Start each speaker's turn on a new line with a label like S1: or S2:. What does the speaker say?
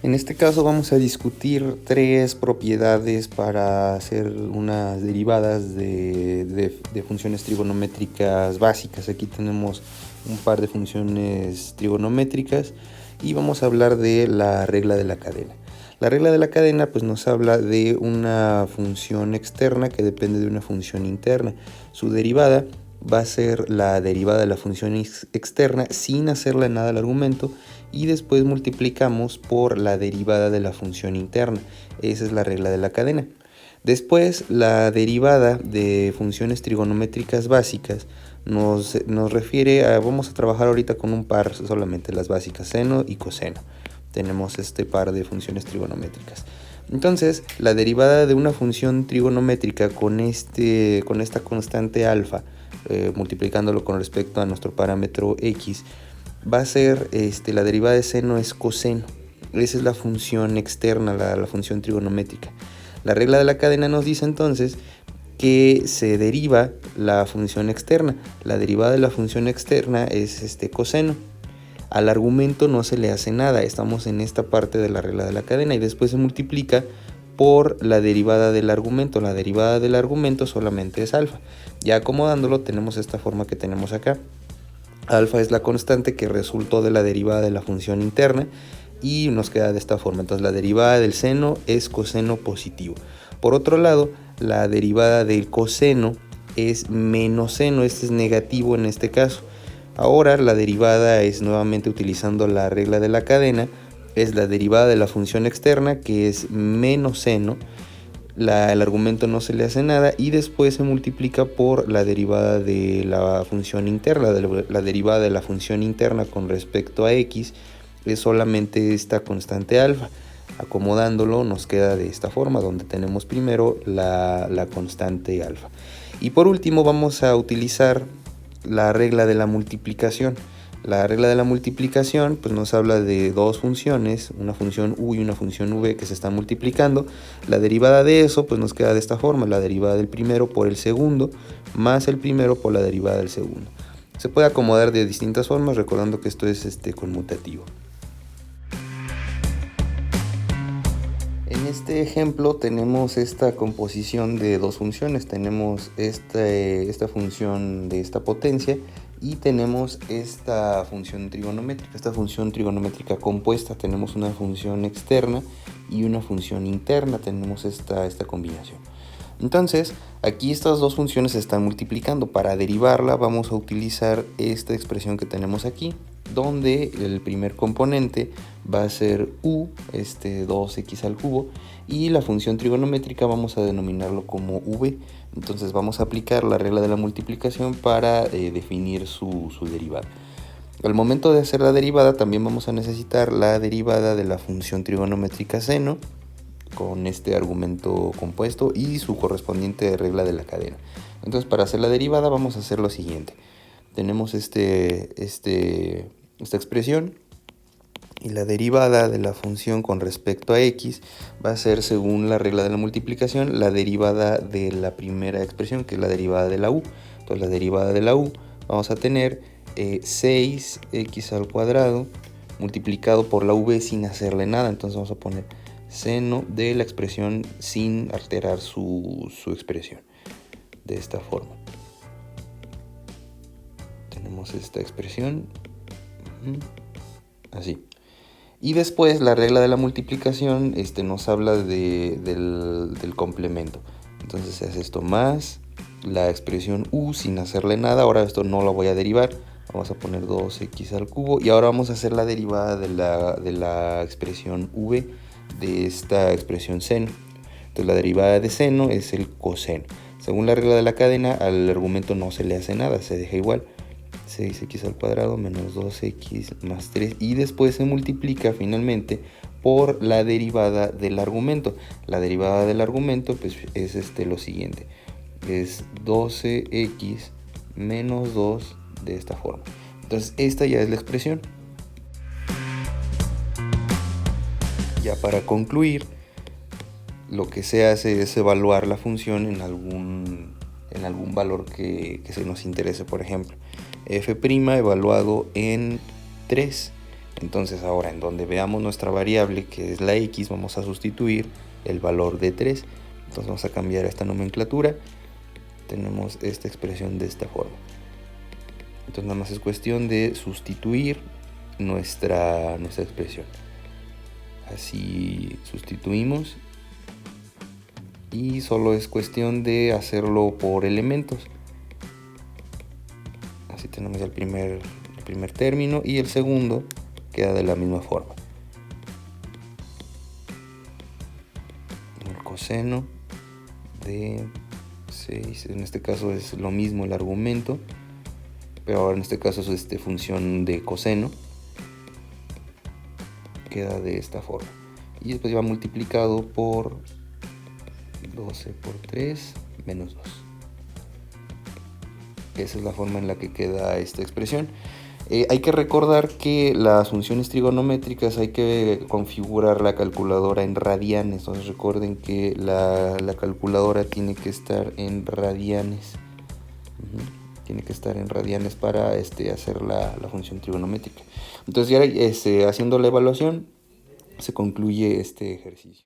S1: En este caso vamos a discutir tres propiedades para hacer unas derivadas de funciones trigonométricas básicas. Aquí tenemos un par de funciones trigonométricas y vamos a hablar de la regla de la cadena. La regla de la cadena pues nos habla de una función externa que depende de una función interna. Su derivada va a ser la derivada de la función externa sin hacerle nada al argumento, y después multiplicamos por la derivada de la función interna. Esa es la regla de la cadena. Después, la derivada de funciones trigonométricas básicas nos refiere a, vamos a trabajar ahorita con un par solamente, las básicas, seno y coseno. Tenemos este par de funciones trigonométricas. Entonces, la derivada de una función trigonométrica con esta constante alfa, multiplicándolo con respecto a nuestro parámetro x, va a ser la derivada de seno es coseno. Esa es la función externa, la función trigonométrica. La regla de la cadena nos dice entonces que se deriva la función externa. La derivada de la función externa es coseno. Al argumento no se le hace nada, estamos en esta parte de la regla de la cadena, y después se multiplica por la derivada del argumento. La derivada del argumento solamente es alfa. Ya acomodándolo tenemos esta forma que tenemos acá. Alfa es la constante que resultó de la derivada de la función interna y nos queda de esta forma. Entonces la derivada del seno es coseno positivo. Por otro lado, la derivada del coseno es menos seno, este es negativo en este caso. Ahora la derivada es, nuevamente utilizando la regla de la cadena, es la derivada de la función externa, que es menos seno. El argumento no se le hace nada y después se multiplica por la derivada de la función interna. La derivada de la función interna con respecto a x es solamente esta constante alfa. Acomodándolo nos queda de esta forma, donde tenemos primero la constante alfa. Y por último vamos a utilizar la regla de la multiplicación. La regla de la multiplicación pues nos habla de dos funciones, una función u y una función v que se están multiplicando. La derivada de eso pues nos queda de esta forma: la derivada del primero por el segundo más el primero por la derivada del segundo. Se puede acomodar de distintas formas, recordando que esto es conmutativo. En este ejemplo tenemos esta composición de dos funciones. Tenemos esta función de esta potencia y tenemos esta función trigonométrica compuesta. Tenemos una función externa y una función interna. Tenemos esta combinación. Entonces, aquí estas dos funciones se están multiplicando. Para derivarla vamos a utilizar esta expresión que tenemos aquí, donde el primer componente va a ser u, 2x al cubo, y la función trigonométrica vamos a denominarlo como v. Entonces vamos a aplicar la regla de la multiplicación para definir su derivada. Al momento de hacer la derivada también vamos a necesitar la derivada de la función trigonométrica seno, con este argumento compuesto y su correspondiente regla de la cadena. Entonces, para hacer la derivada vamos a hacer lo siguiente. Tenemos esta expresión, y la derivada de la función con respecto a x va a ser, según la regla de la multiplicación, la derivada de la primera expresión, que es la derivada de la u. Entonces, la derivada de la u vamos a tener 6x al cuadrado multiplicado por la v sin hacerle nada. Entonces vamos a poner seno de la expresión sin alterar su expresión, de esta forma. Tenemos esta expresión así. Y después la regla de la multiplicación nos habla del complemento. Entonces se hace esto más la expresión u sin hacerle nada. Ahora esto no lo voy a derivar, vamos a poner 2x al cubo, y ahora vamos a hacer la derivada de la expresión v de esta expresión seno. Entonces la derivada de seno es el coseno. Según la regla de la cadena, al argumento no se le hace nada, se deja igual. 6x al cuadrado menos 2x más 3, y después se multiplica finalmente por la derivada del argumento. La derivada del argumento pues es lo siguiente: es 12x menos 2, de esta forma. Entonces esta ya es la expresión. Ya para concluir, lo que se hace es evaluar la función en algún valor que se nos interese. Por ejemplo, f' evaluado en 3. Entonces ahora en donde veamos nuestra variable, que es la x, vamos a sustituir el valor de 3. Entonces vamos a cambiar esta nomenclatura. Tenemos esta expresión de esta forma. Entonces nada más es cuestión de sustituir nuestra expresión. Así sustituimos. Y solo es cuestión de hacerlo por elementos. Así tenemos el primer término y el segundo queda de la misma forma. El coseno de 6, en este caso es lo mismo el argumento, pero ahora en este caso es función de coseno, queda de esta forma. Y después va multiplicado por 12 por 3 menos 2. Esa es la forma en la que queda esta expresión. Hay que recordar que las funciones trigonométricas hay que configurar la calculadora en radianes. Entonces recuerden que la calculadora tiene que estar en radianes. Tiene que estar en radianes para hacer la función trigonométrica. Entonces ya haciendo la evaluación se concluye este ejercicio.